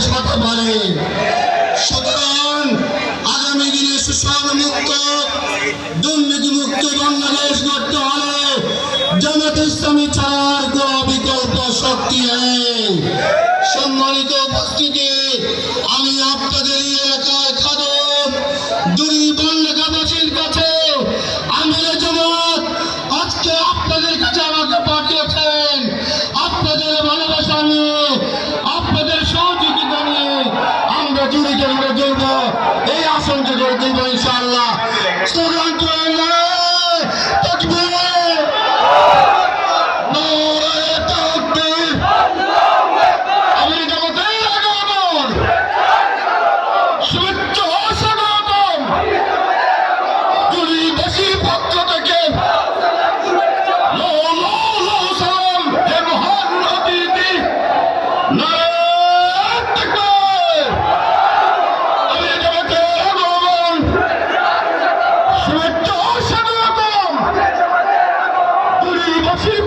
বাংলাদেশ হতে পারে। সুতরাং আগামী দিনে শোষণ মুক্ত দুর্নীতি মুক্ত বাংলাদেশ গড়তে হলে জামাত ইসলামী ছাড়ার কোনো বিকল্প শক্তি নেই। সম্মানিত উপস্থিতি, আমি আপনাদের এলাকায় খাদক এলাকাবাসীর কাছে আমিরে জামাত আজকে আপনাদের কাছে আমাকে পাঠিয়েছেন। আপনাদের ভালোবাসা নিয়ে, আপনাদের সহযোগিতা নিয়ে আমরা জুড়িকে গড়ে তুলব, এই আসনকে গড়ে তুলব ইনশাআল্লাহ। স্লোগান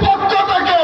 পক্ষ থেকে